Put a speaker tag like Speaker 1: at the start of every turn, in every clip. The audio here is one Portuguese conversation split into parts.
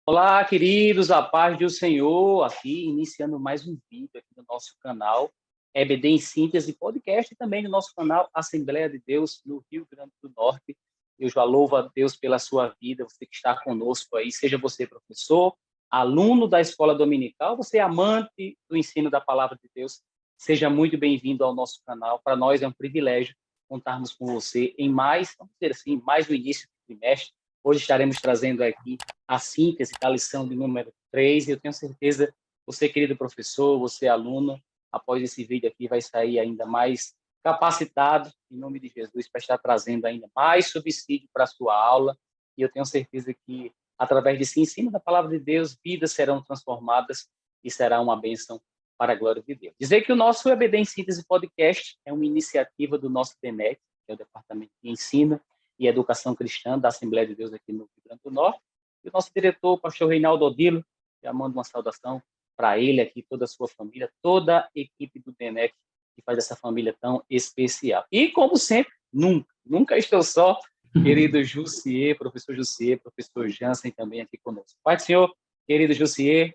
Speaker 1: Olá, queridos, a paz do Senhor, aqui iniciando mais um vídeo aqui no nosso canal EBD em Síntese Podcast e também no nosso canal Assembleia de Deus no Rio Grande do Norte. Eu já louvo a Deus pela sua vida, você que está conosco aí, seja você professor, aluno da escola dominical, você amante do ensino da palavra de Deus, seja muito bem-vindo ao nosso canal. Para nós é um privilégio contarmos com você em mais, vamos dizer assim, mais no início do trimestre. Hoje estaremos trazendo aqui a síntese da lição de número 3. Eu tenho certeza, você, querido professor, você, aluno, após esse vídeo aqui, vai sair ainda mais capacitado, em nome de Jesus, para estar trazendo ainda mais subsídio para a sua aula. E eu tenho certeza que, através desse ensino da palavra de Deus, vidas serão transformadas e será uma bênção para a glória de Deus. Dizer que o nosso EBD em Síntese Podcast é uma iniciativa do nosso DENEC, que é o Departamento de Ensino e Educação Cristã da Assembleia de Deus aqui no Rio Grande do Norte. E o nosso diretor, o pastor Reinaldo Odilo, já mando uma saudação para ele aqui, toda a sua família, toda a equipe do DENEC, que faz essa família tão especial. E, como sempre, nunca estou só, querido Jussier, professor Jansen também aqui conosco. Pai do Senhor, querido Jussier.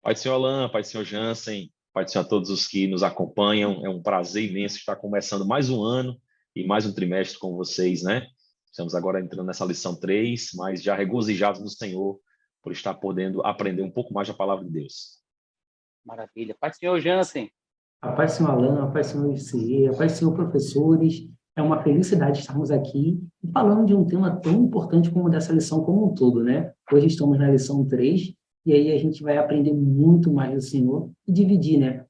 Speaker 2: Pai do Senhor Alain, Pai do Senhor Jansen, Pai do Senhor a todos os que nos acompanham. É um prazer imenso estar começando mais um ano e mais um trimestre com vocês, né? Estamos agora entrando nessa lição 3, mas já regozijados no Senhor por estar podendo aprender um pouco mais da palavra de Deus.
Speaker 1: Maravilha. Pai do Senhor Jansen.
Speaker 3: A paz do Senhor Alain, a paz do Senhor ICE, a paz do Senhor professores. É uma felicidade estarmos aqui e falando de um tema tão importante como dessa lição como um todo, né? Hoje estamos na lição 3 e aí a gente vai aprender muito mais do Senhor e dividir, né?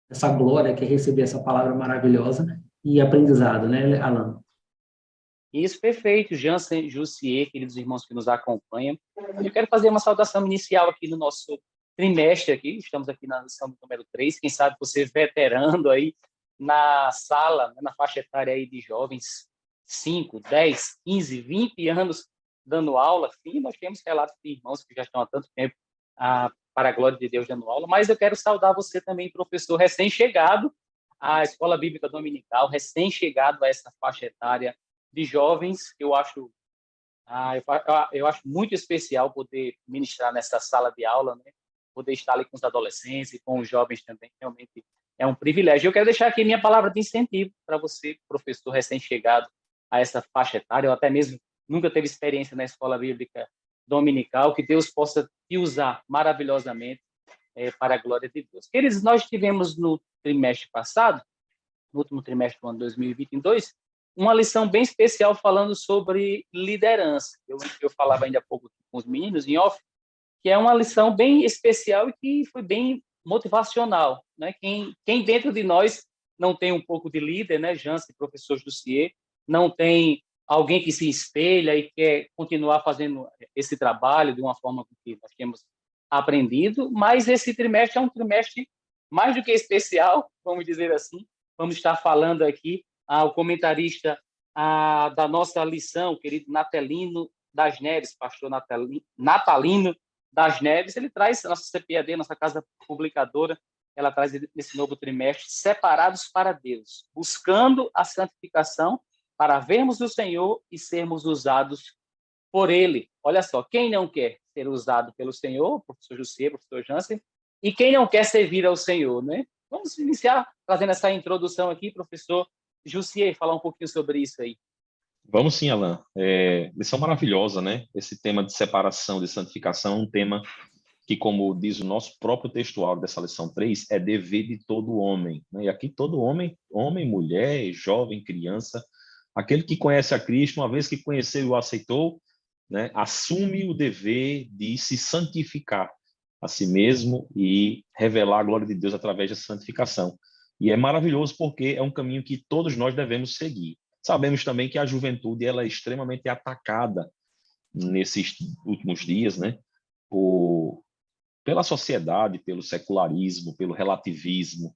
Speaker 3: Essa glória que é receber essa palavra maravilhosa e aprendizado, né, Alain?
Speaker 1: Isso, perfeito. Jansen, Jussier, queridos irmãos que nos acompanham. Eu quero fazer uma saudação inicial aqui no nosso trimestre aqui. Estamos aqui na lição número 3. Quem sabe você veterano aí na sala, na faixa etária aí de jovens, 5, 10, 15, 20 anos dando aula. Sim, nós temos relatos de irmãos que já estão há tanto tempo para a glória de Deus dando aula. Mas eu quero saudar você também, professor recém-chegado à Escola Bíblica Dominical, recém-chegado a essa faixa etária de jovens. Eu acho muito especial poder ministrar nessa sala de aula, né? Poder estar ali com os adolescentes e com os jovens também, realmente é um privilégio. Eu quero deixar aqui minha palavra de incentivo para você, professor recém-chegado a essa faixa etária, ou até mesmo nunca teve experiência na escola bíblica dominical, que Deus possa te usar maravilhosamente para a glória de Deus. Queridos, nós tivemos no trimestre passado, no último trimestre do ano 2022, uma lição bem especial falando sobre liderança. Eu falava ainda há pouco com os meninos em off, que é uma lição bem especial e que foi bem motivacional, né? Quem dentro de nós não tem um pouco de líder, né, Jansen, professor Jussier, não tem alguém que se espelha e quer continuar fazendo esse trabalho de uma forma que nós temos aprendido, mas esse trimestre é um trimestre mais do que especial, vamos dizer assim. Vamos estar falando aqui ao comentarista da nossa lição, querido Natalino das Neves, pastor Natalino das Neves. Ele traz a nossa CPAD, nossa casa publicadora, ela traz nesse novo trimestre separados para Deus, buscando a santificação para vermos o Senhor e sermos usados por Ele. Olha só, quem não quer ser usado pelo Senhor, professor José, professor Jansen, e quem não quer servir ao Senhor, né? Vamos iniciar fazendo essa introdução aqui, professor Jussier, falar um pouquinho sobre isso aí.
Speaker 2: Vamos sim, Alain. Lição maravilhosa, né? Esse tema de separação, de santificação, é um tema que, como diz o nosso próprio textual dessa lição 3, é dever de todo homem, né? E aqui todo homem, mulher, jovem, criança, aquele que conhece a Cristo, uma vez que conheceu e o aceitou, né, assume o dever de se santificar a si mesmo e revelar a glória de Deus através da santificação. E é maravilhoso porque é um caminho que todos nós devemos seguir. Sabemos também que a juventude ela é extremamente atacada nesses últimos dias, né, pela sociedade, pelo secularismo, pelo relativismo,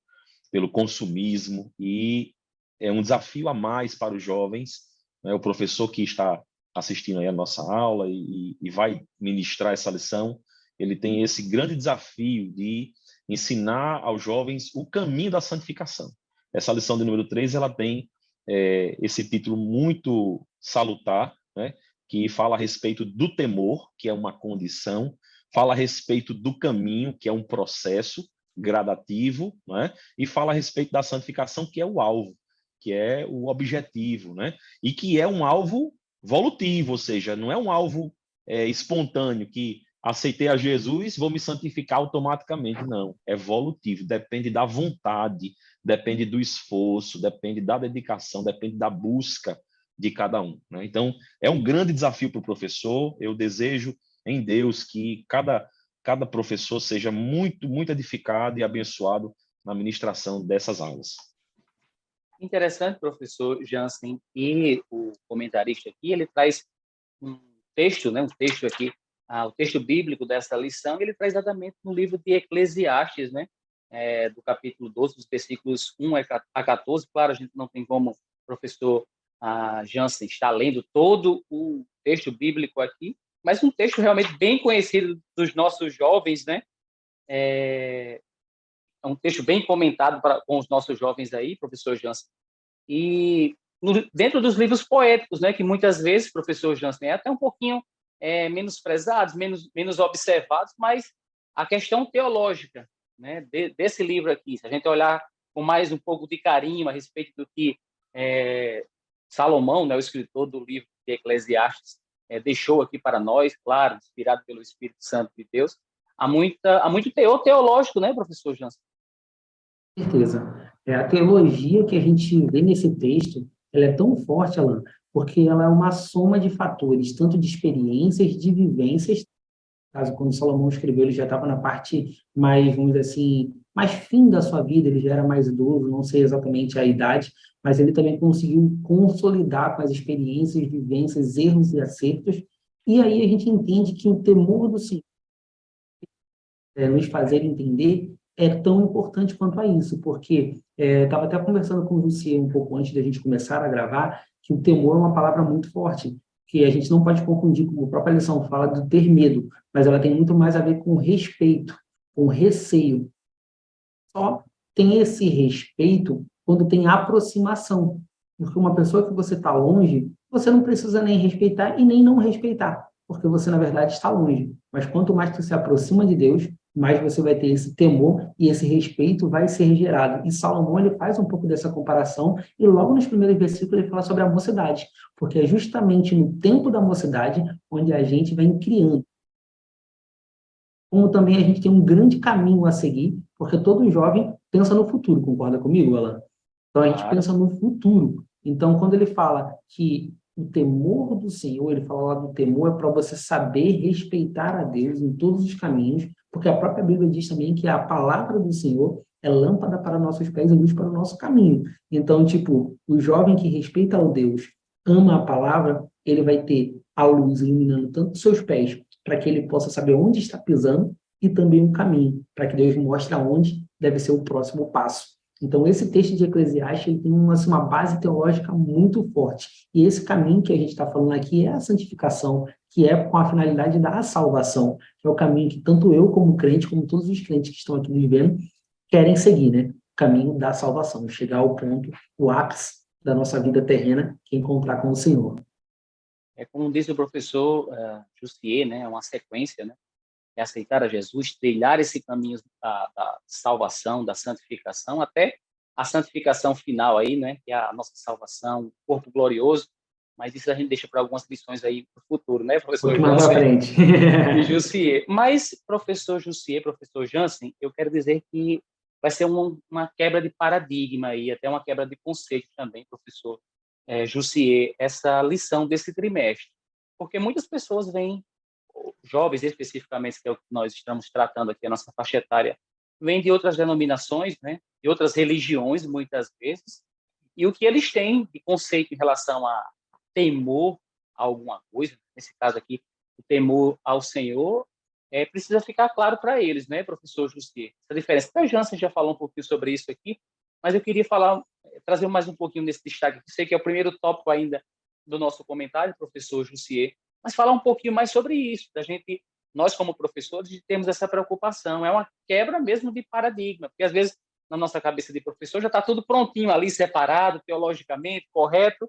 Speaker 2: pelo consumismo, e é um desafio a mais para os jovens, né? O professor que está assistindo aí a nossa aula e vai ministrar essa lição, ele tem esse grande desafio de ensinar aos jovens o caminho da santificação. Essa lição de número 3, ela tem esse título muito salutar, né? que fala a respeito do temor, que é uma condição, fala a respeito do caminho, que é um processo gradativo, né? E fala a respeito da santificação, que é o alvo, que é o objetivo, né? E que é um alvo volutivo, ou seja, não é um alvo espontâneo, que aceitei a Jesus, vou me santificar automaticamente. Não, é volutivo, depende da vontade, depende do esforço, depende da dedicação, depende da busca de cada um, né? Então, é um grande desafio para o professor. Eu desejo em Deus que cada professor seja muito, muito edificado e abençoado na ministração dessas aulas.
Speaker 1: Interessante, professor Jansen, e o comentarista aqui, ele traz um texto, né, um texto aqui, o texto bíblico dessa lição, ele traz exatamente no livro de Eclesiastes, né, do capítulo 12, dos versículos 1 a 14. Claro, a gente não tem como o professor Jansen estar lendo todo o texto bíblico aqui, mas um texto realmente bem conhecido dos nossos jovens, né? É um texto bem comentado com os nossos jovens aí, professor Jansen. E dentro dos livros poéticos, né, que muitas vezes, professor Jansen, é até um pouquinho menosprezados, menos observados, mas a questão teológica, né, desse livro aqui, se a gente olhar com mais um pouco de carinho a respeito do que Salomão, né, o escritor do livro de Eclesiastes, deixou aqui para nós, claro, inspirado pelo Espírito Santo de Deus, há muito teor teológico, né, professor Jansen?
Speaker 3: Com certeza. A teologia que a gente vê nesse texto, ela é tão forte, Alan, porque ela é uma soma de fatores, tanto de experiências, de vivências. Caso quando Salomão escreveu, ele já estava na parte mais, vamos dizer assim, mais fim da sua vida, ele já era mais idoso, não sei exatamente a idade, mas ele também conseguiu consolidar com as experiências, vivências, erros e acertos. E aí a gente entende que o temor do Senhor nos fazer entender é tão importante quanto a isso, porque estava até conversando com o Lucier um pouco antes da gente começar a gravar, que o temor é uma palavra muito forte, que a gente não pode confundir, como a própria lição fala, do ter medo, mas ela tem muito mais a ver com respeito, com receio. Só tem esse respeito quando tem aproximação, porque uma pessoa que você está longe, você não precisa nem respeitar e nem não respeitar, porque você, na verdade, está longe. Mas quanto mais tu se aproxima de Deus, mais você vai ter esse temor e esse respeito vai ser gerado. E Salomão, ele faz um pouco dessa comparação e logo nos primeiros versículos ele fala sobre a mocidade, porque é justamente no tempo da mocidade onde a gente vem criando. Como também a gente tem um grande caminho a seguir, porque todo jovem pensa no futuro, concorda comigo, Alan? Então a gente pensa no futuro. Então, quando ele fala que o temor do Senhor, ele fala lá do temor, é para você saber respeitar a Deus em todos os caminhos, porque a própria Bíblia diz também que a palavra do Senhor é lâmpada para nossos pés e luz para o nosso caminho. Então, tipo, o jovem que respeita o Deus, ama a palavra, ele vai ter a luz iluminando tanto os seus pés, para que ele possa saber onde está pisando, e também um caminho, para que Deus mostre aonde deve ser o próximo passo. Então, esse texto de Eclesiastes ele tem uma base teológica muito forte. E esse caminho que a gente está falando aqui é a santificação, que é com a finalidade da salvação, que é o caminho que tanto eu como crente, como todos os crentes que estão aqui vivendo, querem seguir, né? O caminho da salvação, chegar ao ponto, o ápice da nossa vida terrena, que é encontrar com o Senhor.
Speaker 1: Como diz o professor Jussier, né? É uma sequência, né? É aceitar a Jesus, trilhar esse caminho da salvação, da santificação, até a santificação final aí, né? Que é a nossa salvação, o corpo glorioso. Mas isso a gente deixa para algumas lições aí para o futuro, né, professor
Speaker 3: Jansen
Speaker 1: e Jussier? Mas, professor Jussier, professor Jansen, eu quero dizer que vai ser uma quebra de paradigma aí, até uma quebra de conceito também, professor Jussier, essa lição desse trimestre. Porque muitas pessoas vêm, jovens especificamente, que é o que nós estamos tratando aqui, a nossa faixa etária, vêm de outras denominações, né, de outras religiões, muitas vezes, e o que eles têm de conceito em relação a temor a alguma coisa, nesse caso aqui, o temor ao Senhor, precisa ficar claro para eles, né, professor Jussier? Essa diferença. Até a Jansen já falou um pouquinho sobre isso aqui, mas eu queria trazer mais um pouquinho desse destaque. Eu sei que é o primeiro tópico ainda do nosso comentário, professor Jussier, mas falar um pouquinho mais sobre isso, nós como professores, temos essa preocupação. É uma quebra mesmo de paradigma, porque às vezes na nossa cabeça de professor já está tudo prontinho ali, separado, teologicamente, correto,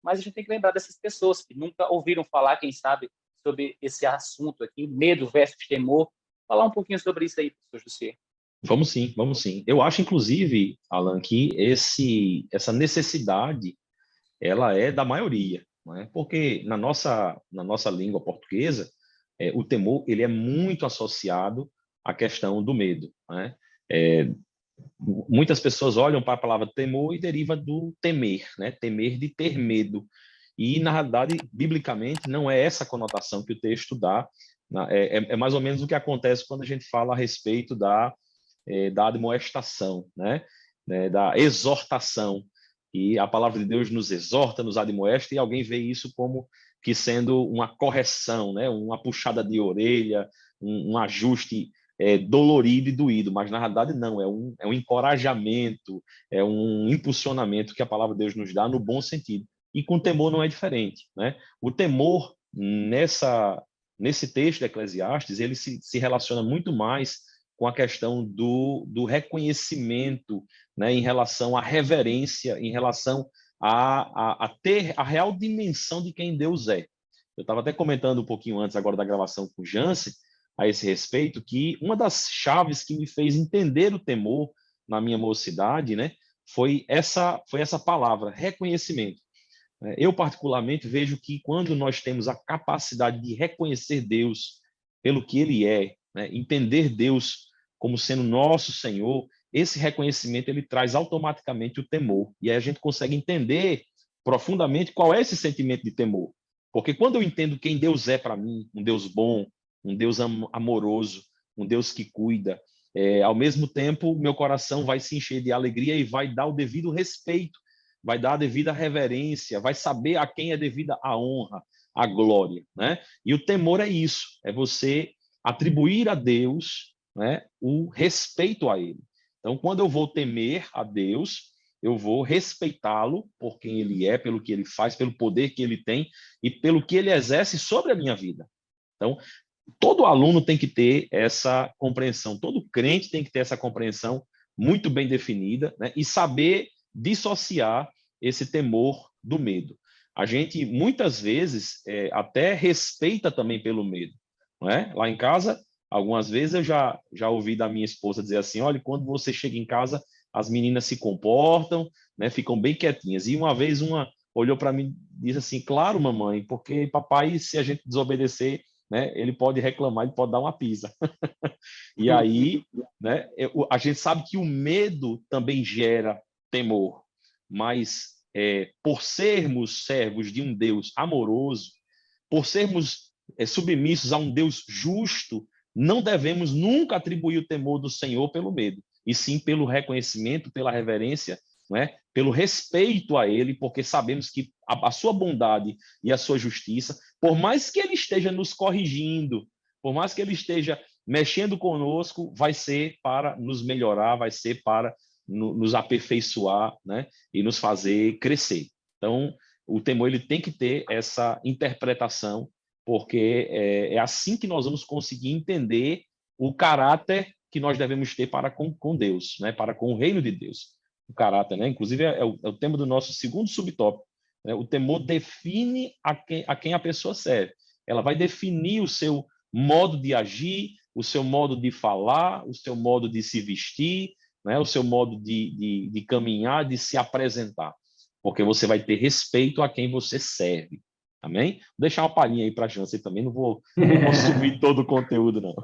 Speaker 1: mas a gente tem que lembrar dessas pessoas que nunca ouviram falar, quem sabe, sobre esse assunto aqui, medo versus temor. Falar um pouquinho sobre isso aí, professor José.
Speaker 2: Vamos sim, vamos sim. Eu acho, inclusive, Alan, que essa necessidade, ela é da maioria, não é? Porque na nossa língua portuguesa, o temor, ele é muito associado à questão do medo, né? É, muitas pessoas olham para a palavra temor e deriva do temer, né? Temer de ter medo. E, na realidade, biblicamente, não é essa conotação que o texto dá. É mais ou menos o que acontece quando a gente fala a respeito da admoestação, né? Da exortação. E a palavra de Deus nos exorta, nos admoesta, e alguém vê isso como que sendo uma correção, né? Uma puxada de orelha, um ajuste dolorido e doído, mas na realidade não, é um encorajamento, é um impulsionamento que a palavra de Deus nos dá no bom sentido. E com temor não é diferente, né? O temor nesse texto de Eclesiastes, ele se relaciona muito mais com a questão do reconhecimento, né, em relação à reverência, em relação a ter a real dimensão de quem Deus é. Eu estava até comentando um pouquinho antes agora da gravação com o Jansen, a esse respeito, que uma das chaves que me fez entender o temor na minha mocidade, né, foi essa palavra, reconhecimento. Eu, particularmente, vejo que quando nós temos a capacidade de reconhecer Deus pelo que Ele é, né, entender Deus como sendo nosso Senhor, esse reconhecimento ele traz automaticamente o temor. E aí a gente consegue entender profundamente qual é esse sentimento de temor. Porque quando eu entendo quem Deus é para mim, um Deus bom, um Deus amoroso, um Deus que cuida, ao mesmo tempo, meu coração vai se encher de alegria e vai dar o devido respeito, vai dar a devida reverência, vai saber a quem é devida a honra, a glória, né? E o temor é isso, é você atribuir a Deus, né, o respeito a Ele. Então, quando eu vou temer a Deus, eu vou respeitá-lo por quem Ele é, pelo que Ele faz, pelo poder que Ele tem e pelo que Ele exerce sobre a minha vida. Então, todo aluno tem que ter essa compreensão, todo crente tem que ter essa compreensão muito bem definida, né, e saber dissociar esse temor do medo. A gente, muitas vezes, até respeita também pelo medo. Não é? Lá em casa, algumas vezes eu já ouvi da minha esposa dizer assim, olha, quando você chega em casa, as meninas se comportam, né, ficam bem quietinhas. E uma vez uma olhou para mim e disse assim, claro, mamãe, porque papai, se a gente desobedecer, né, ele pode reclamar, ele pode dar uma pisa. E aí, né, a gente sabe que o medo também gera temor, mas por sermos servos de um Deus amoroso, por sermos submissos a um Deus justo, não devemos nunca atribuir o temor do Senhor pelo medo, e sim pelo reconhecimento, pela reverência, não é? Pelo respeito a Ele, porque sabemos que a sua bondade e a sua justiça, por mais que Ele esteja nos corrigindo, por mais que Ele esteja mexendo conosco, vai ser para nos melhorar, vai ser para nos aperfeiçoar, né? E nos fazer crescer. Então, o temor ele tem que ter essa interpretação, porque é assim que nós vamos conseguir entender o caráter que nós devemos ter para com Deus, né? Para com o reino de Deus. O caráter, né? Inclusive, é o tema do nosso segundo subtópico. Né? O temor define a quem a pessoa serve. Ela vai definir o seu modo de agir, o seu modo de falar, o seu modo de se vestir, né? O seu modo de caminhar, de se apresentar. Porque você vai ter respeito a quem você serve. Amém? Vou deixar uma palhinha aí para a Jansen também, não vou consumir todo o conteúdo, não.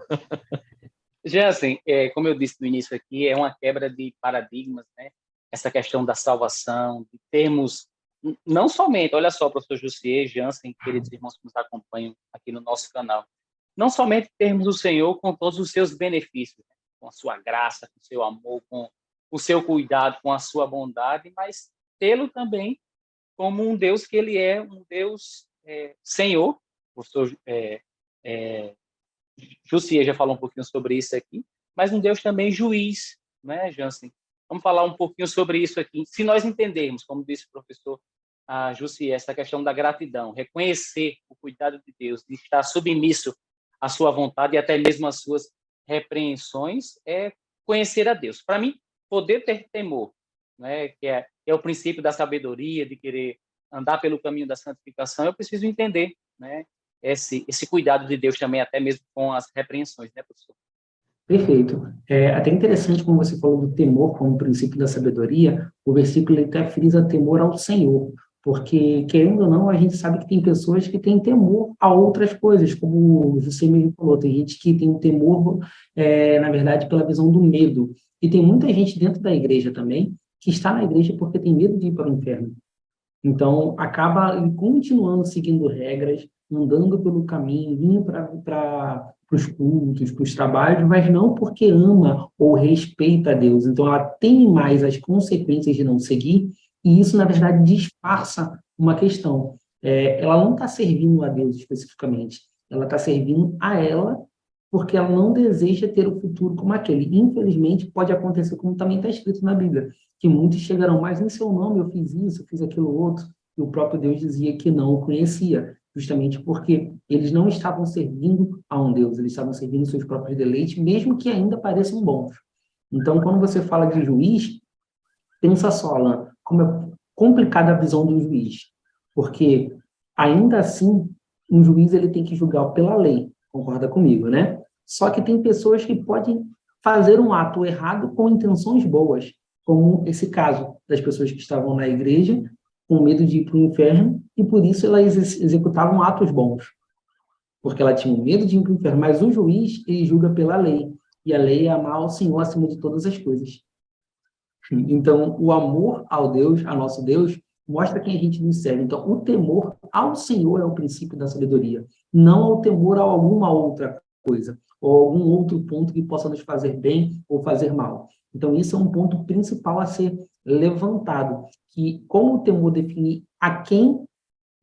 Speaker 1: Jansen, como eu disse no início aqui, é uma quebra de paradigmas, né? Essa questão da salvação, de termos, não somente, olha só, professor Jussier, Jansen, queridos irmãos que nos acompanham aqui no nosso canal, não somente termos o Senhor com todos os seus benefícios, né? Com a sua graça, com o seu amor, com o seu cuidado, com a sua bondade, mas tê-lo também como um Deus que ele é um Deus Senhor. O professor Jussier já falou um pouquinho sobre isso aqui, mas um Deus também juiz, né, Jansen? Vamos falar um pouquinho sobre isso aqui. Se nós entendermos, como disse o professor Jussier, essa questão da gratidão, reconhecer o cuidado de Deus, de estar submisso à sua vontade e até mesmo às suas repreensões, é conhecer a Deus. Para mim, poder ter temor, né, que é o princípio da sabedoria, de querer andar pelo caminho da santificação, eu preciso entender, né, esse cuidado de Deus também, até mesmo com as repreensões, né, professor?
Speaker 3: Perfeito. É até interessante, como você falou do temor como princípio da sabedoria, o versículo ele até frisa temor ao Senhor, porque, querendo ou não, a gente sabe que tem pessoas que têm temor a outras coisas, como você mesmo falou, tem gente que tem um temor, na verdade, pela visão do medo. E tem muita gente dentro da igreja também que está na igreja porque tem medo de ir para o inferno. Então, acaba continuando seguindo regras, andando pelo caminho, indo para os cultos, para os trabalhos, mas não porque ama ou respeita a Deus. Então, ela tem mais as consequências de não seguir, e isso, na verdade, disfarça uma questão. Ela não está servindo a Deus especificamente, ela está servindo a ela porque ela não deseja ter o futuro como aquele. Infelizmente, pode acontecer como também está escrito na Bíblia, que muitos chegarão, mas em seu nome eu fiz isso, eu fiz aquilo outro, e o próprio Deus dizia que não o conhecia, justamente porque eles não estavam servindo a um Deus, eles estavam servindo seus próprios deleites, mesmo que ainda pareçam bons. Então, quando você fala de juiz, pensa só, Alan, como é complicada a visão do juiz, porque ainda assim, um juiz ele tem que julgar pela lei, concorda comigo, né? Só que tem pessoas que podem fazer um ato errado com intenções boas, como esse caso das pessoas que estavam na igreja com medo de ir para o inferno e por isso elas executavam atos bons, porque ela tinha medo de ir para o inferno. Mas o juiz, ele julga pela lei, e a lei é amar o Senhor acima de todas as coisas. Então, o amor ao Deus, a nosso Deus, mostra quem a gente nos serve. Então, o temor ao Senhor é o princípio da sabedoria, não ao temor a alguma outra coisa, ou algum outro ponto que possa nos fazer bem ou fazer mal. Então, isso é um ponto principal a ser levantado, que como o temor define a quem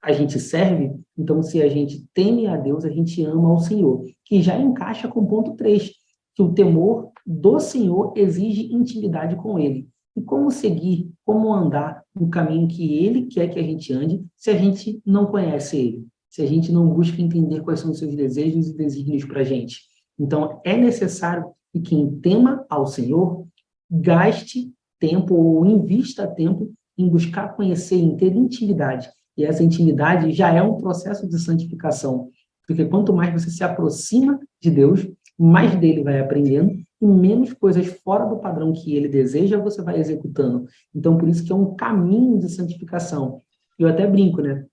Speaker 3: a gente serve, então, se a gente teme a Deus, a gente ama ao Senhor, que já encaixa com o ponto 3, que o temor do Senhor exige intimidade com Ele. E como seguir, como andar no caminho que Ele quer que a gente ande, se a gente não conhece Ele, se a gente não busca entender quais são os seus desejos e desígnios para a gente. Então, é necessário que quem tema ao Senhor gaste tempo ou invista tempo em buscar conhecer, em ter intimidade. E essa intimidade já é um processo de santificação, porque quanto mais você se aproxima de Deus, mais dele vai aprendendo e menos coisas fora do padrão que ele deseja você vai executando. Então, por isso que é um caminho de santificação. Eu até brinco, né?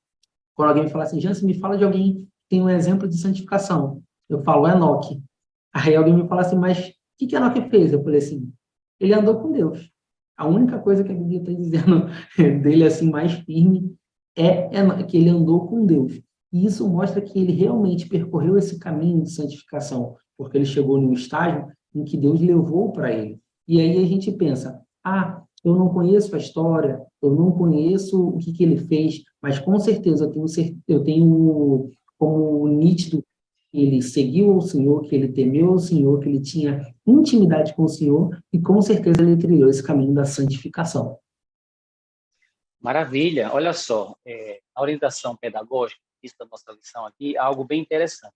Speaker 3: Quando alguém me fala assim, Jansen, me fala de alguém que tem um exemplo de santificação. Eu falo, Enoque. Aí alguém me fala assim, mas o que Enoque fez? Eu falei assim, ele andou com Deus. A única coisa que a Bíblia está dizendo dele assim mais firme é que ele andou com Deus. E isso mostra que ele realmente percorreu esse caminho de santificação, porque ele chegou num estágio em que Deus levou para ele. E aí a gente pensa, eu não conheço a história, eu não conheço o que ele fez, mas com certeza eu tenho como nítido que ele seguiu o Senhor, que ele temeu o Senhor, que ele tinha intimidade com o Senhor, e com certeza ele trilhou esse caminho da santificação.
Speaker 1: Maravilha. Olha só, a orientação pedagógica, isso da nossa lição aqui, é algo bem interessante.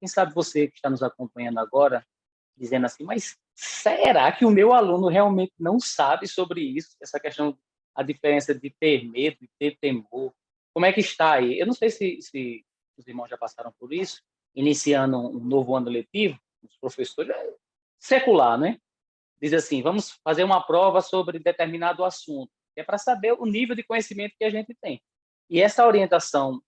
Speaker 1: Quem sabe você que está nos acompanhando agora, dizendo assim, mas será que o meu aluno realmente não sabe sobre isso? Essa questão, a diferença de ter medo e ter temor. Como é que está aí? Eu não sei se os irmãos já passaram por isso, iniciando um novo ano letivo, os professores, secular, né? Diz assim, vamos fazer uma prova sobre determinado assunto, é para saber o nível de conhecimento que a gente tem. E essa orientação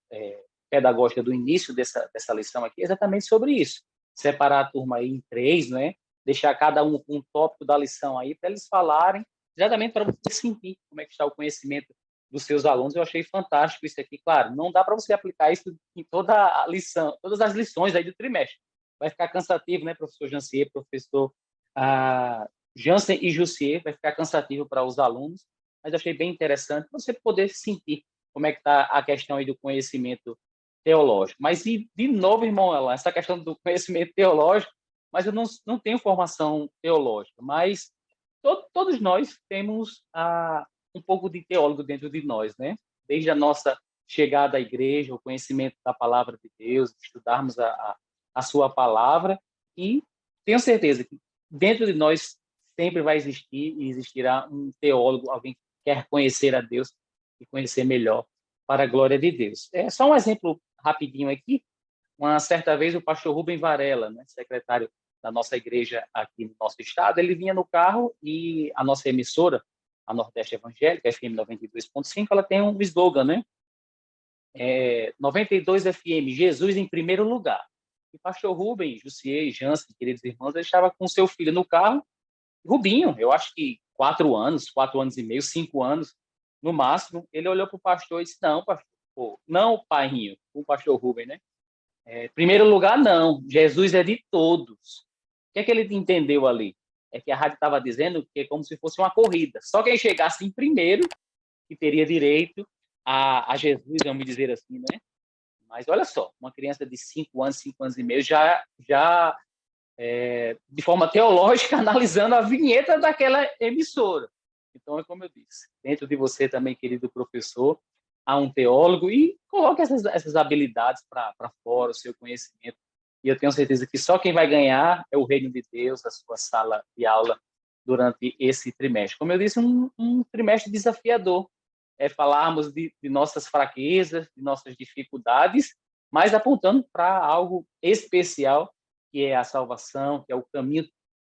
Speaker 1: pedagógica do início dessa lição aqui é exatamente sobre isso. Separar a turma aí em 3, né? Deixar cada um com um tópico da lição aí para eles falarem, exatamente para você sentir como é que está o conhecimento dos seus alunos. Eu achei fantástico isso aqui. Claro, não dá para você aplicar isso em toda a lição, todas as lições aí do trimestre. Vai ficar cansativo, né, professor Jancier, professor Jansen e Jussier, vai ficar cansativo para os alunos, mas eu achei bem interessante você poder sentir como é que está a questão aí do conhecimento teológico. Mas, de novo, irmão, essa questão do conhecimento teológico, mas eu não tenho formação teológica, mas todos nós temos um pouco de teólogo dentro de nós, né? Desde a nossa chegada à igreja, o conhecimento da palavra de Deus, estudarmos a sua palavra, e tenho certeza que dentro de nós sempre vai existir e existirá um teólogo, alguém que quer conhecer a Deus e conhecer melhor para a glória de Deus. É só um exemplo rapidinho aqui. Uma certa vez o pastor Rubem Varela, né, secretário da nossa igreja aqui no nosso estado, ele vinha no carro e a nossa emissora, a Nordeste Evangélica, FM 92.5, ela tem um slogan, né? 92 FM, Jesus em primeiro lugar. E pastor Rubem, Jussier, Jansen, queridos irmãos, ele estava com seu filho no carro, Rubinho, eu acho que 4 anos, 4 anos e meio, 5 anos, no máximo. Ele olhou para o pastor e disse, não, pastor, não, paiinho, o pastor Rubem, né? Primeiro lugar, não. Jesus é de todos. O que é que ele entendeu ali? É que a rádio estava dizendo que é como se fosse uma corrida. Só quem chegasse em primeiro que teria direito a Jesus, vamos dizer assim, né? Mas olha só, uma criança de 5 anos, 5 anos e meio, já de forma teológica, analisando a vinheta daquela emissora. Então, é como eu disse, dentro de você também, querido professor, há um teólogo e coloque essas habilidades para fora, o seu conhecimento. E eu tenho certeza que só quem vai ganhar é o reino de Deus, a sua sala de aula durante esse trimestre. Como eu disse, um trimestre desafiador. Falarmos de nossas fraquezas, de nossas dificuldades, mas apontando para algo especial, que é a salvação, que é o caminho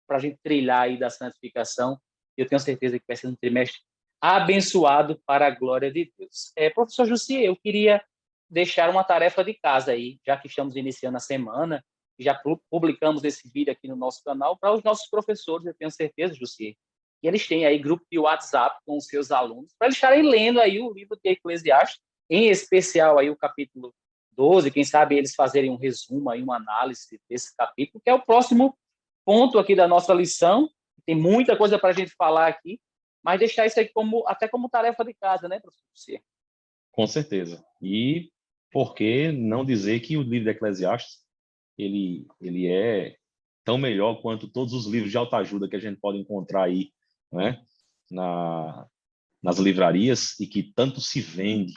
Speaker 1: para a gente trilhar aí da santificação. Eu tenho certeza que vai ser um trimestre abençoado para a glória de Deus. Professor Jussier, eu queria deixar uma tarefa de casa aí, já que estamos iniciando a semana, já publicamos esse vídeo aqui no nosso canal para os nossos professores, eu tenho certeza, Jussier, que eles têm aí grupo de WhatsApp com os seus alunos, para eles estarem lendo aí o livro de Eclesiastes, em especial aí o capítulo 12, quem sabe eles fazerem um resumo, aí, uma análise desse capítulo, que é o próximo ponto aqui da nossa lição. Tem muita coisa para a gente falar aqui, mas deixar isso aí até como tarefa de casa, né, professor?
Speaker 2: Com certeza. E por que não dizer que o livro de Eclesiastes ele é tão melhor quanto todos os livros de autoajuda que a gente pode encontrar aí, né, nas livrarias e que tanto se vende.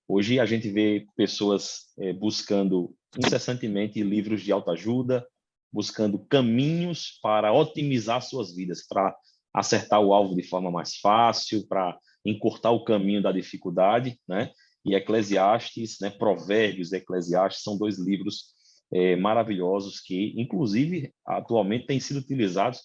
Speaker 2: Hoje a gente vê pessoas buscando incessantemente livros de autoajuda, buscando caminhos para otimizar suas vidas, para acertar o alvo de forma mais fácil, para encurtar o caminho da dificuldade, né? E Eclesiastes, né, Provérbios e Eclesiastes são 2 livros maravilhosos que, inclusive, atualmente têm sido utilizados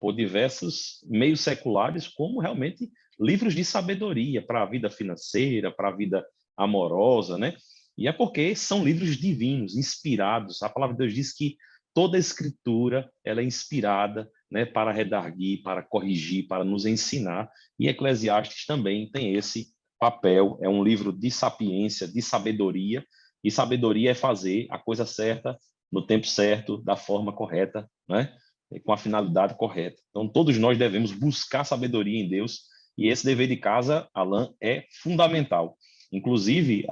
Speaker 2: por diversos meios seculares como realmente livros de sabedoria para a vida financeira, para a vida amorosa, né? E é porque são livros divinos, inspirados. A palavra de Deus diz que toda a escritura ela é inspirada, né, para redarguir, para corrigir, para nos ensinar. E Eclesiastes também tem esse papel. É um livro de sapiência, de sabedoria. E sabedoria é fazer a coisa certa, no tempo certo, da forma correta, né? Com a finalidade correta. Então, todos nós devemos buscar sabedoria em Deus. E esse dever de casa, Alan, é fundamental. Inclusive,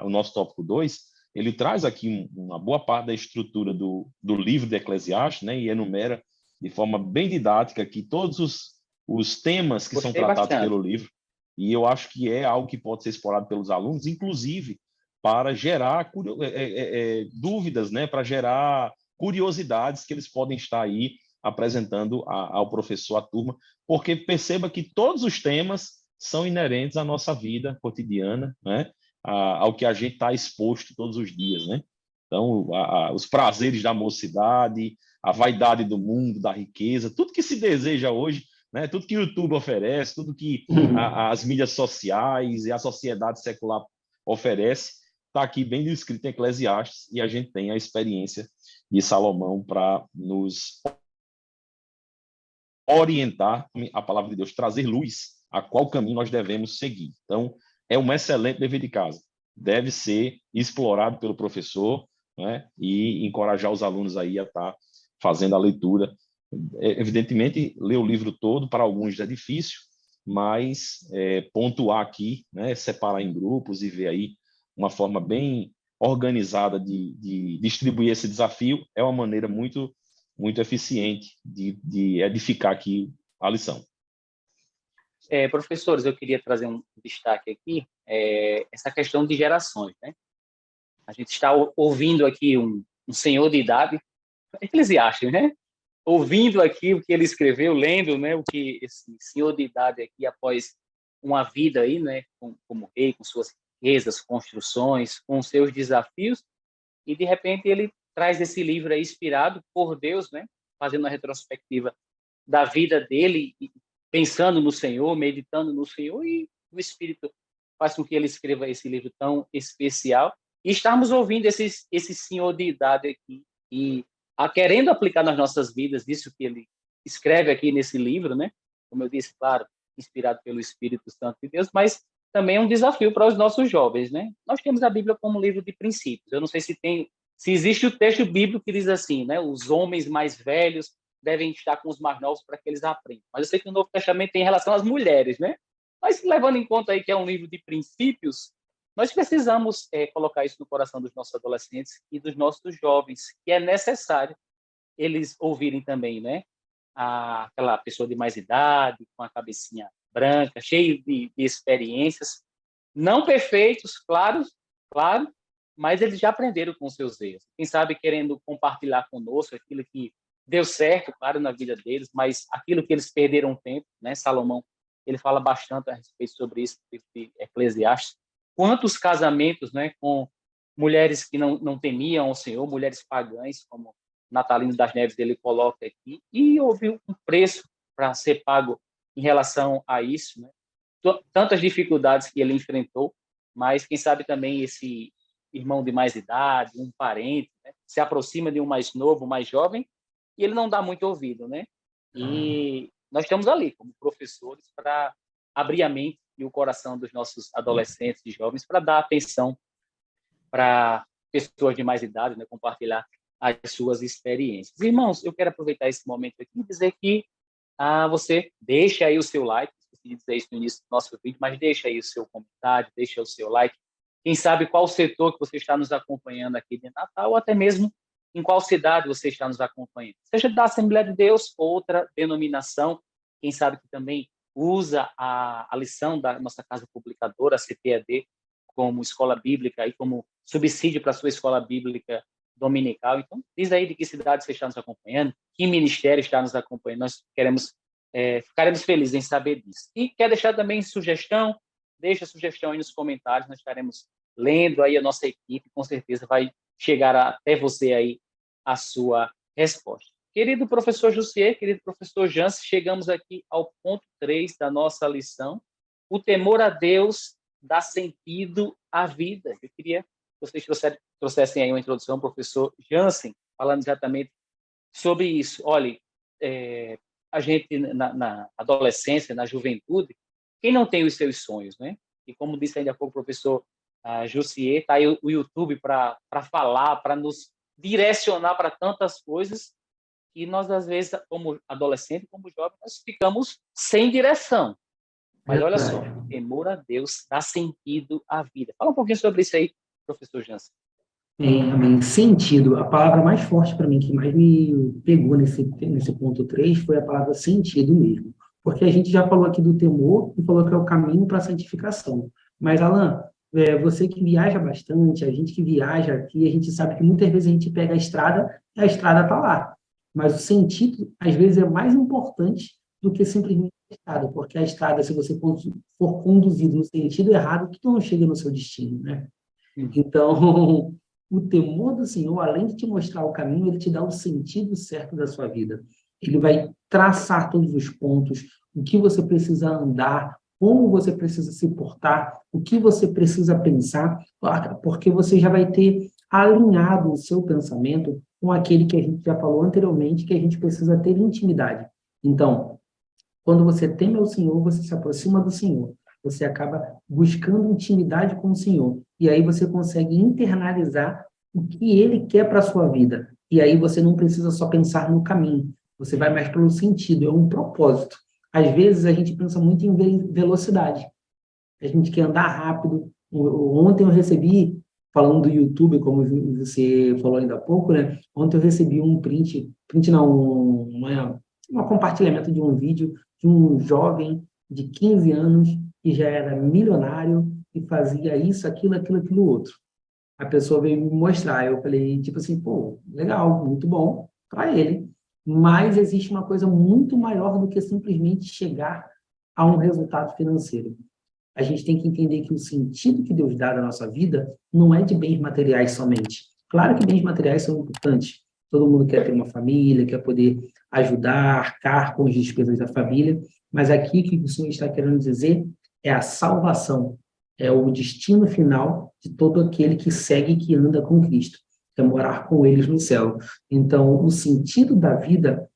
Speaker 2: o nosso tópico 2, ele traz aqui uma boa parte da estrutura do livro de Eclesiastes, né, e enumera de forma bem didática aqui todos os temas que são tratados pelo livro. E eu acho que é algo que pode ser explorado pelos alunos, inclusive para gerar dúvidas, né, para gerar curiosidades que eles podem estar aí apresentando ao professor, à turma, porque perceba que todos os temas são inerentes à nossa vida cotidiana, né? Ao que a gente está exposto todos os dias, né? Então, os prazeres da mocidade, a vaidade do mundo, da riqueza, tudo que se deseja hoje, né? Tudo que o YouTube oferece, tudo que as mídias sociais e a sociedade secular oferece, está aqui bem descrito em Eclesiastes, e a gente tem a experiência de Salomão para nos orientar a palavra de Deus, trazer luz a qual caminho nós devemos seguir. Então, é um excelente dever de casa. Deve ser explorado pelo professor, né, e encorajar os alunos aí a estar fazendo a leitura. Evidentemente, ler o livro todo, para alguns é difícil, mas pontuar aqui, né, separar em grupos e ver aí uma forma bem organizada de distribuir esse desafio é uma maneira muito eficiente de edificar aqui a lição.
Speaker 1: Professores, eu queria trazer um destaque aqui, essa questão de gerações, né? A gente está ouvindo aqui um senhor de idade, Eclesiastes, né? Ouvindo aqui o que ele escreveu, lendo, né, o que esse senhor de idade aqui, após uma vida aí, né, como rei, com suas riquezas, construções, com seus desafios, e de repente ele traz esse livro aí inspirado por Deus, né? Fazendo uma retrospectiva da vida dele, pensando no Senhor, meditando no Senhor, e o Espírito faz com que ele escreva esse livro tão especial. E estamos ouvindo esse senhor de idade aqui, e querendo aplicar nas nossas vidas isso que ele escreve aqui nesse livro, né? Como eu disse, claro, inspirado pelo Espírito Santo de Deus, mas também é um desafio para os nossos jovens, né? Nós temos a Bíblia como um livro de princípios. Eu não sei se existe o texto bíblico que diz assim, né? Os homens mais velhos devem estar com os mais novos para que eles aprendam. Mas eu sei que o Novo Testamento tem em relação às mulheres, né? Mas levando em conta aí que é um livro de princípios, nós precisamos colocar isso no coração dos nossos adolescentes e dos nossos jovens, que é necessário eles ouvirem também, né? Aquela pessoa de mais idade, com a cabecinha branca, cheio de experiências, não perfeitos, claro, mas eles já aprenderam com seus erros. Quem sabe querendo compartilhar conosco aquilo que deu certo, claro, na vida deles, mas aquilo que eles perderam tempo, né? Salomão, ele fala bastante a respeito sobre isso, de Eclesiastes. Quantos casamentos, né, com mulheres que não temiam o Senhor, mulheres pagãs, como Natalino das Neves ele coloca aqui, e houve um preço para ser pago em relação a isso, né? Tantas dificuldades que ele enfrentou, mas quem sabe também esse irmão de mais idade, um parente, né, se aproxima de um mais novo, mais jovem, e ele não dá muito ouvido, né? E nós estamos ali como professores para abrir a mente e o coração dos nossos adolescentes e jovens para dar atenção para pessoas de mais idade, né, compartilhar as suas experiências. Irmãos, eu quero aproveitar esse momento aqui e dizer que você deixa aí o seu like, esqueci de dizer isso no início do nosso vídeo, mas deixa aí o seu comentário, deixa o seu like. Quem sabe qual setor que você está nos acompanhando aqui de Natal, ou até mesmo em qual cidade você está nos acompanhando. Seja da Assembleia de Deus, outra denominação, quem sabe que também usa a lição da nossa casa publicadora, a CTAD, como escola bíblica e como subsídio para a sua escola bíblica dominical. Então, diz aí de que cidade você está nos acompanhando, que ministério está nos acompanhando. Nós ficaremos felizes em saber disso. E quer deixar também sugestão? Deixa a sugestão aí nos comentários, nós estaremos lendo aí a nossa equipe, com certeza vai chegar até você aí a sua resposta. Querido professor Jussier, querido professor Jans, chegamos aqui ao ponto 3 da nossa lição. O temor a Deus dá sentido à vida. Eu queria que vocês trouxessem aí uma introdução, professor Jansen, falando exatamente sobre isso. Olha, a gente na adolescência, na juventude, quem não tem os seus sonhos, né? E como disse ainda há pouco o professor Jussier, está aí o YouTube para falar, para nos direcionar para tantas coisas, e nós, às vezes, como adolescente, como jovem, nós ficamos sem direção. Mas olha só, temor a Deus dá sentido à vida. Fala um pouquinho sobre isso aí, professor Jansen.
Speaker 3: Amém. Sentido. A palavra mais forte para mim, que mais me pegou nesse ponto 3, foi a palavra sentido mesmo. Porque a gente já falou aqui do temor e falou que é o caminho para a santificação. Mas, Alan, você que viaja bastante, a gente que viaja aqui, a gente sabe que muitas vezes a gente pega a estrada e a estrada está lá. Mas o sentido, às vezes, é mais importante do que simplesmente a estrada, porque a estrada, se você for conduzido no sentido errado, tu não chega no seu destino, né? Então, o temor do Senhor, além de te mostrar o caminho, ele te dá o sentido certo da sua vida. Ele vai traçar todos os pontos, o que você precisa andar, como você precisa se portar, o que você precisa pensar, porque você já vai ter alinhado o seu pensamento com aquele que a gente já falou anteriormente, que a gente precisa ter intimidade. Então, quando você teme ao Senhor, você se aproxima do Senhor. Você acaba buscando intimidade com o Senhor. E aí você consegue internalizar o que Ele quer para a sua vida. E aí você não precisa só pensar no caminho. Você vai mais pelo sentido, é um propósito. Às vezes a gente pensa muito em velocidade. A gente quer andar rápido. Ontem eu recebi, falando do YouTube, como você falou ainda há pouco, né? Ontem eu recebi um um compartilhamento de um vídeo de um jovem de 15 anos que já era milionário e fazia isso, aquilo, outro. A pessoa veio me mostrar, eu falei, tipo assim, pô, legal, muito bom para ele, mas existe uma coisa muito maior do que simplesmente chegar a um resultado financeiro. a gente tem que entender que o sentido que Deus dá à nossa vida não é de bens materiais somente. Claro que bens materiais são importantes. Todo mundo quer ter uma família, quer poder ajudar, arcar com as despesas da família, mas aqui o que o Senhor está querendo dizer é a salvação, é o destino final de todo aquele que segue e que anda com Cristo, que é morar com eles no céu. Então, o sentido da vida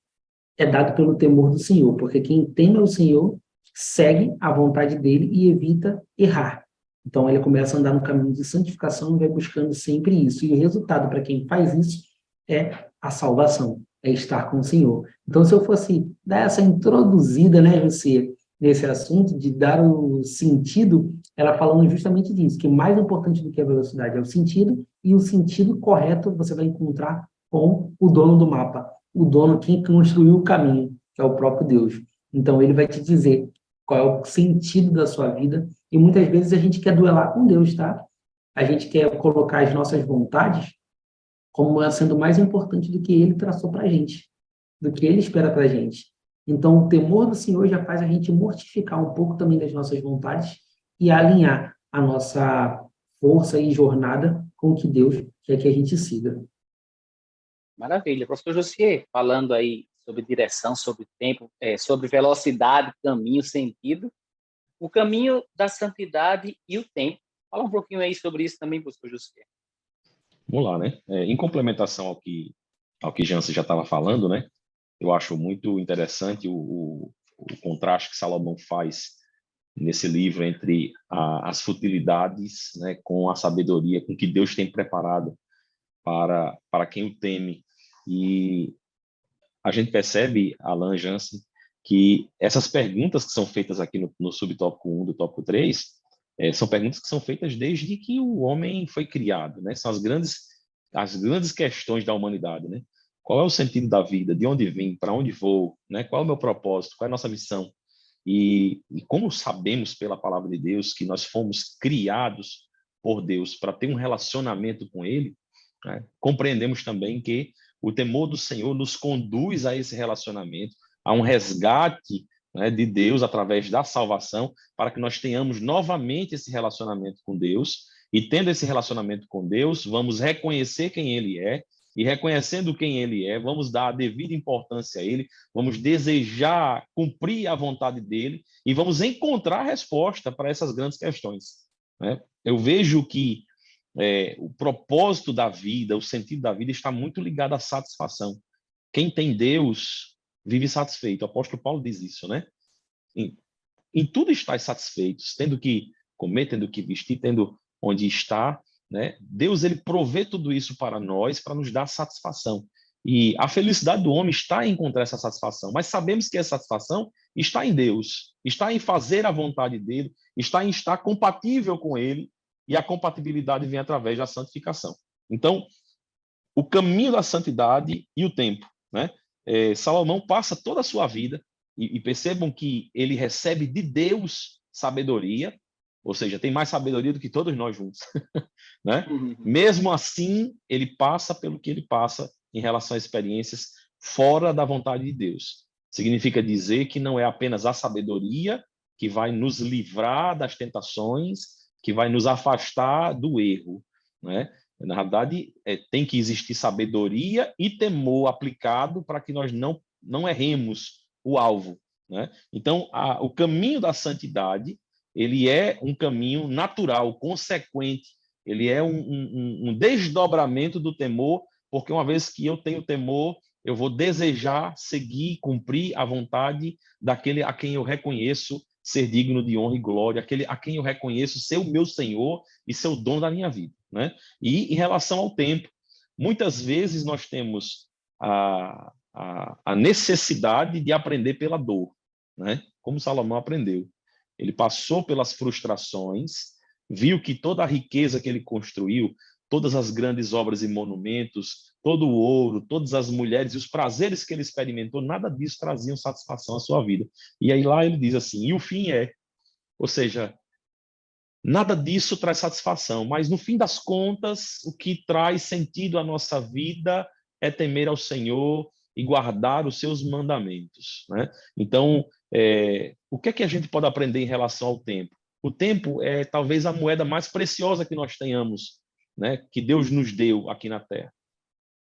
Speaker 3: é dado pelo temor do Senhor, porque quem teme ao Senhor segue a vontade dele e evita errar. Então, ele começa a andar no caminho de santificação e vai buscando sempre isso. E o resultado para quem faz isso é a salvação, é estar com o Senhor. Então, se eu fosse dar essa introduzida, né, você, nesse assunto de dar o sentido, ela falando justamente disso, que mais importante do que a velocidade é o sentido, e o sentido correto você vai encontrar com o dono do mapa, o dono, quem construiu o caminho, que é o próprio Deus. Então, ele vai te dizer qual é o sentido da sua vida, e muitas vezes a gente quer duelar com Deus, tá? A gente quer colocar as nossas vontades como sendo mais importante do que ele traçou para a gente, do que ele espera para a gente. Então, o temor do Senhor já faz a gente mortificar um pouco também das nossas vontades e alinhar a nossa força e jornada com o que Deus quer que a gente siga.
Speaker 1: Maravilha. Professor Josier, falando aí sobre direção, sobre tempo, sobre velocidade, caminho, sentido, o caminho da santidade e o tempo. Fala um pouquinho aí sobre isso também, professor Josier.
Speaker 2: Vamos lá, né? Em complementação ao que Jansen já estava falando, né? Eu acho muito interessante o contraste que Salomão faz nesse livro entre as futilidades, né, com a sabedoria, com que Deus tem preparado para quem o teme. E a gente percebe, Alan, Jansen, que essas perguntas que são feitas aqui no subtópico 1 do tópico 3, são perguntas que são feitas desde que o homem foi criado, né? São as grandes questões da humanidade, né? Qual é o sentido da vida? De onde vim? Para onde vou? Né? Qual é o meu propósito? Qual é a nossa missão? E como sabemos pela palavra de Deus que nós fomos criados por Deus para ter um relacionamento com Ele, né? Compreendemos também que o temor do Senhor nos conduz a esse relacionamento, a um resgate, né, de Deus através da salvação, para que nós tenhamos novamente esse relacionamento com Deus. E tendo esse relacionamento com Deus, vamos reconhecer quem Ele é, e reconhecendo quem Ele é, vamos dar a devida importância a Ele, vamos desejar cumprir a vontade dEle e vamos encontrar a resposta para essas grandes questões, né? Eu vejo que o propósito da vida, o sentido da vida está muito ligado à satisfação. Quem tem Deus vive satisfeito. O apóstolo Paulo diz isso, né? Em tudo estáis satisfeitos, tendo que comer, tendo que vestir, tendo onde estar, né? Deus, ele provê tudo isso para nós, para nos dar satisfação. E a felicidade do homem está em encontrar essa satisfação, mas sabemos que essa satisfação está em Deus, está em fazer a vontade dele, está em estar compatível com ele, e a compatibilidade vem através da santificação. Então, o caminho da santidade e o tempo, né? Salomão passa toda a sua vida, e percebam que ele recebe de Deus sabedoria, ou seja, tem mais sabedoria do que todos nós juntos, né? Mesmo assim, ele passa pelo que ele passa em relação a experiências fora da vontade de Deus. Significa dizer que não é apenas a sabedoria que vai nos livrar das tentações, que vai nos afastar do erro, né? Na verdade, tem que existir sabedoria e temor aplicado para que nós não erremos o alvo, né? Então, o caminho da santidade, ele é um caminho natural, consequente, ele é um desdobramento do temor, porque uma vez que eu tenho temor, eu vou desejar seguir, cumprir a vontade daquele a quem eu reconheço ser digno de honra e glória, aquele a quem eu reconheço ser o meu Senhor e ser o dono da minha vida, né? E em relação ao tempo, muitas vezes nós temos a necessidade de aprender pela dor, né? Como Salomão aprendeu. Ele passou pelas frustrações, viu que toda a riqueza que ele construiu, todas as grandes obras e monumentos, todo o ouro, todas as mulheres e os prazeres que ele experimentou, nada disso traziam satisfação à sua vida. E aí lá ele diz assim, e o fim é, ou seja, nada disso traz satisfação, mas no fim das contas, o que traz sentido à nossa vida é temer ao Senhor e guardar os seus mandamentos, né? Então, o que é que a gente pode aprender em relação ao tempo? O tempo é talvez a moeda mais preciosa que nós tenhamos, né? Que Deus nos deu aqui na Terra.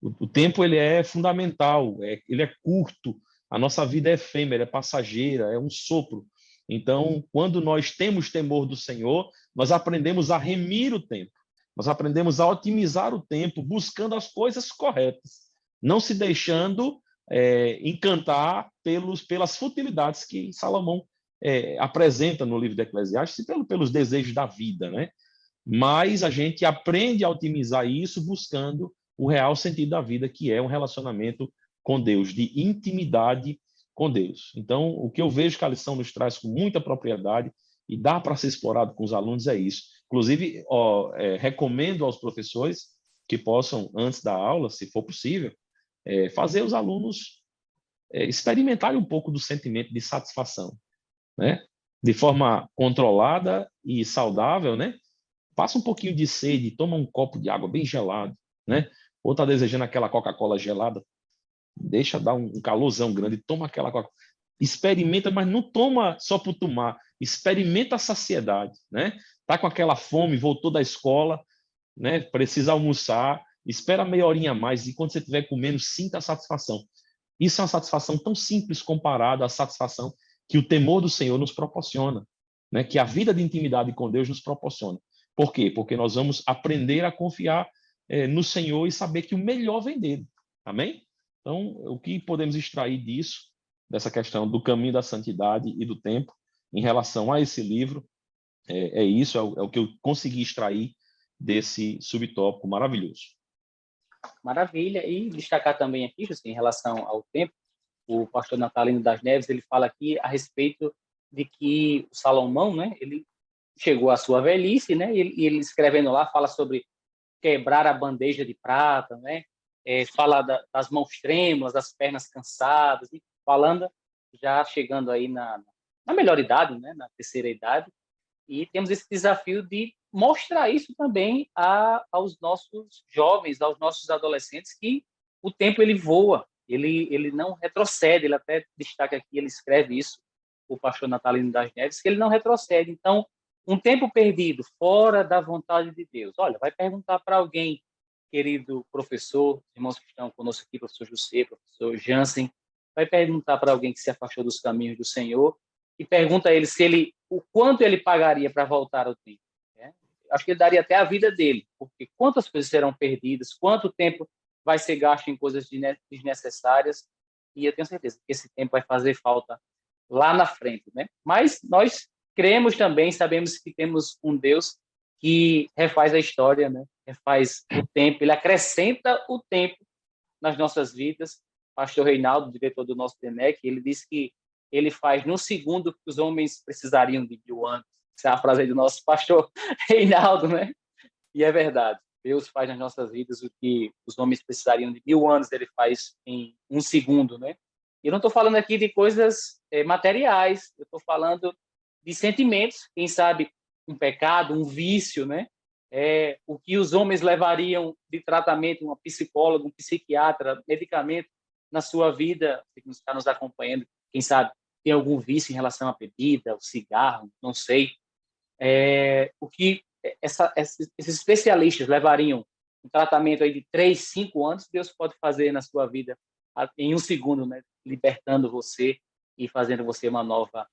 Speaker 2: O tempo ele é fundamental, ele é curto, a nossa vida é efêmera, é passageira, é um sopro. Então, quando nós temos temor do Senhor, nós aprendemos a remir o tempo, nós aprendemos a otimizar o tempo, buscando as coisas corretas, não se deixando encantar pelas futilidades que Salomão apresenta no livro de Eclesiastes e pelos desejos da vida, né? Mas a gente aprende a otimizar isso buscando o real sentido da vida, que é um relacionamento com Deus, de intimidade com Deus. Então, o que eu vejo que a lição nos traz com muita propriedade e dá para ser explorado com os alunos é isso. Inclusive, recomendo aos professores que possam, antes da aula, se for possível, fazer os alunos experimentarem um pouco do sentimento de satisfação, né? De forma controlada e saudável, né? Passa um pouquinho de sede, toma um copo de água bem gelado, né? Ou está desejando aquela Coca-Cola gelada, deixa dar um calorzão grande, toma aquela Coca-Cola. Experimenta, mas não toma só por tomar, experimenta a saciedade, né? Tá com aquela fome, voltou da escola, né? Precisa almoçar, espera meia horinha a mais e quando você estiver comendo, sinta a satisfação. Isso é uma satisfação tão simples comparada à satisfação que o temor do Senhor nos proporciona, né? Que a vida de intimidade com Deus nos proporciona. Por quê? Porque nós vamos aprender a confiar no Senhor e saber que o melhor vem dele. Amém? Então, o que podemos extrair disso, dessa questão do caminho da santidade e do tempo, em relação a esse livro, isso, é o que eu consegui extrair desse subtópico maravilhoso.
Speaker 1: Maravilha. E destacar também aqui, José, em relação ao tempo, o pastor Natalino das Neves, ele fala aqui a respeito de que o Salomão, né, ele chegou à sua velhice, né, e ele escrevendo lá fala sobre quebrar a bandeja de prata, né, fala das mãos trêmulas, das pernas cansadas, e falando já chegando aí na melhor idade, né, na terceira idade, e temos esse desafio de mostrar isso também aos nossos jovens, aos nossos adolescentes, que o tempo ele voa, ele não retrocede. Ele até destaca aqui, ele escreve isso, o pastor Natalino das Neves, que ele não retrocede. Então, um tempo perdido fora da vontade de Deus. Olha, vai perguntar para alguém, querido professor, irmãos que estão conosco aqui, professor José, professor Jansen, vai perguntar para alguém que se afastou dos caminhos do Senhor e pergunta a ele o quanto ele pagaria para voltar ao tempo. Né? Acho que ele daria até a vida dele, porque quantas coisas serão perdidas, quanto tempo vai ser gasto em coisas desnecessárias, e eu tenho certeza que esse tempo vai fazer falta lá na frente, né? Mas nós cremos também, sabemos que temos um Deus que refaz a história, né? Refaz o tempo, ele acrescenta o tempo nas nossas vidas. Pastor Reinaldo, diretor do nosso TEMEC, ele disse que ele faz no segundo que os homens precisariam de 1000 anos. Essa é a frase aí do nosso pastor Reinaldo, né? E é verdade. Deus faz nas nossas vidas o que os homens precisariam de 1000 anos, ele faz em um segundo, né? E eu não estou falando aqui de coisas materiais, eu estou falando de sentimentos, quem sabe um pecado, um vício, né? O que os homens levariam de tratamento, uma psicóloga, um psiquiatra, medicamento na sua vida, que está nos acompanhando, quem sabe tem algum vício em relação à bebida, ao cigarro, não sei. O que esses especialistas levariam um tratamento aí de 3, 5 anos, Deus pode fazer na sua vida em um segundo, né? Libertando você e fazendo você uma nova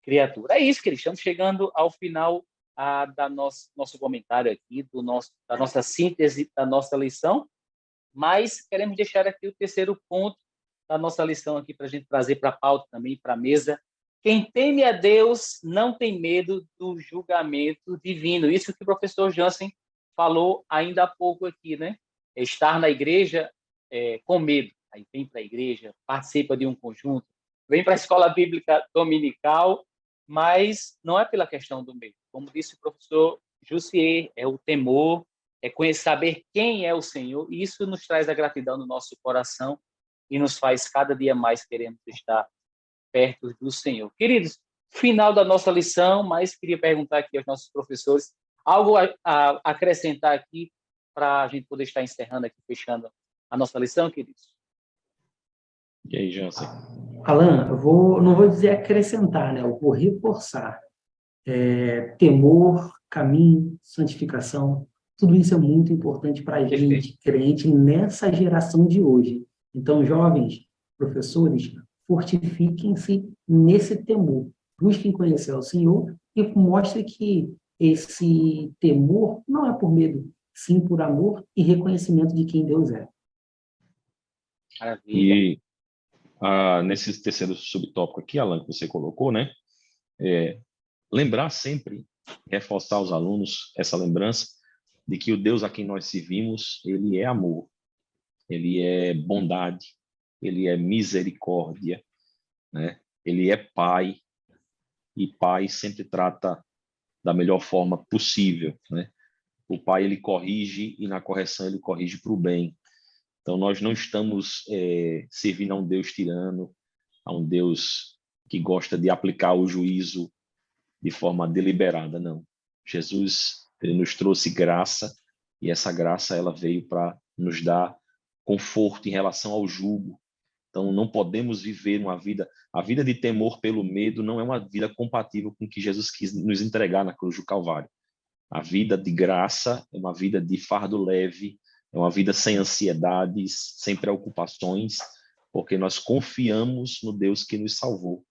Speaker 1: criatura. É isso, queridos. Estamos chegando ao final da nosso comentário aqui, da nossa síntese, da nossa lição, mas queremos deixar aqui o terceiro ponto da nossa lição aqui para a gente trazer para a pauta também, para a mesa. Quem teme a Deus não tem medo do julgamento divino. Isso que o professor Jansen falou ainda há pouco aqui, né? Estar na igreja com medo. Aí vem para a igreja, participa de um conjunto, vem para a escola bíblica dominical, mas não é pela questão do medo. Como disse o professor Jussier, é o temor, saber quem é o Senhor, e isso nos traz a gratidão no nosso coração e nos faz cada dia mais queremos estar perto do Senhor. Queridos, final da nossa lição, mas queria perguntar aqui aos nossos professores, algo a acrescentar aqui para a gente poder estar encerrando aqui, fechando a nossa lição, queridos?
Speaker 2: E aí, Jansen?
Speaker 3: Alan, não vou dizer acrescentar, né? Eu vou reforçar. temor, caminho, santificação. Tudo isso é muito importante para a gente, crente, nessa geração de hoje. Então, jovens, professores, fortifiquem-se nesse temor. Busquem conhecer o Senhor e mostre que esse temor não é por medo, sim por amor e reconhecimento de quem Deus é.
Speaker 1: Maravilha.
Speaker 2: E nesse terceiro subtópico aqui, Alan, que você colocou, né? Lembrar sempre, reforçar aos alunos essa lembrança de que o Deus a quem nós servimos, ele é amor, ele é bondade, ele é misericórdia, né? Ele é Pai, e Pai sempre trata da melhor forma possível, né? O Pai, ele corrige, e na correção ele corrige para o bem. Então, nós não estamos servindo a um Deus tirano, a um Deus que gosta de aplicar o juízo de forma deliberada, não. Jesus, ele nos trouxe graça, e essa graça ela veio para nos dar conforto em relação ao jugo. Então, não podemos viver a vida de temor pelo medo não é uma vida compatível com o que Jesus quis nos entregar na cruz do Calvário. A vida de graça é uma vida de fardo leve, é uma vida sem ansiedades, sem preocupações, porque nós confiamos no Deus que nos salvou.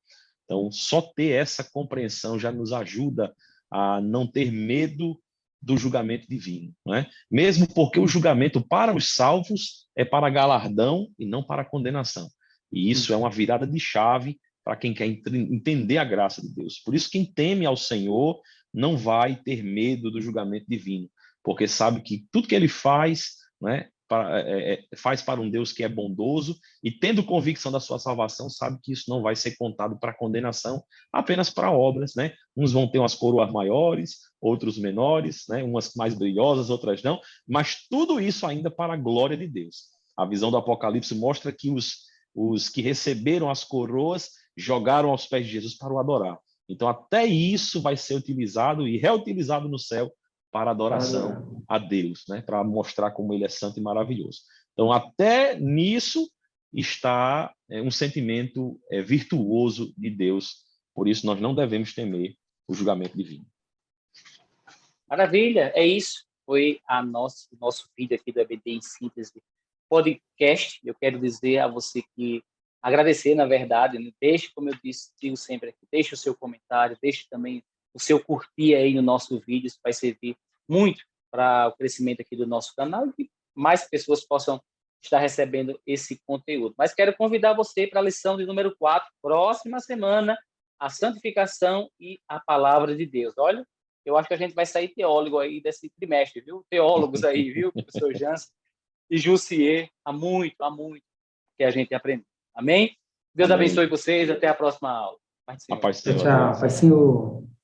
Speaker 2: Então, só ter essa compreensão já nos ajuda a não ter medo do julgamento divino, não é? Mesmo porque o julgamento para os salvos é para galardão e não para condenação. E isso é uma virada de chave para quem quer entender a graça de Deus. Por isso, quem teme ao Senhor não vai ter medo do julgamento divino, porque sabe que tudo que ele faz, né, faz para um Deus que é bondoso, e tendo convicção da sua salvação, sabe que isso não vai ser contado para condenação, apenas para obras, né? Uns vão ter umas coroas maiores, outros menores, né? Umas mais brilhosas, outras não, mas tudo isso ainda para a glória de Deus. A visão do Apocalipse mostra que os que receberam as coroas jogaram aos pés de Jesus para o adorar. Então, até isso vai ser utilizado e reutilizado no céu para adoração a Deus, né? Para mostrar como ele é santo e maravilhoso. Então, até nisso está um sentimento virtuoso de Deus. Por isso, nós não devemos temer o julgamento divino.
Speaker 1: Maravilha, é isso. Foi o nosso vídeo aqui do EBD em Síntese podcast. Eu quero dizer a você que agradecer, na verdade, né? Deixe, como eu digo sempre aqui, deixe o seu comentário, deixe também o seu curtir aí no nosso vídeo, isso vai servir muito para o crescimento aqui do nosso canal e que mais pessoas possam estar recebendo esse conteúdo. Mas quero convidar você para a lição de número 4, próxima semana, a santificação e a palavra de Deus. Olha, eu acho que a gente vai sair teólogo aí desse trimestre, viu? Teólogos aí, viu? Professor Jansen e Jussier, há muito que a gente aprendeu. Amém? Deus abençoe vocês. Até a próxima aula.
Speaker 2: A paz do
Speaker 3: Tchau, Senhor.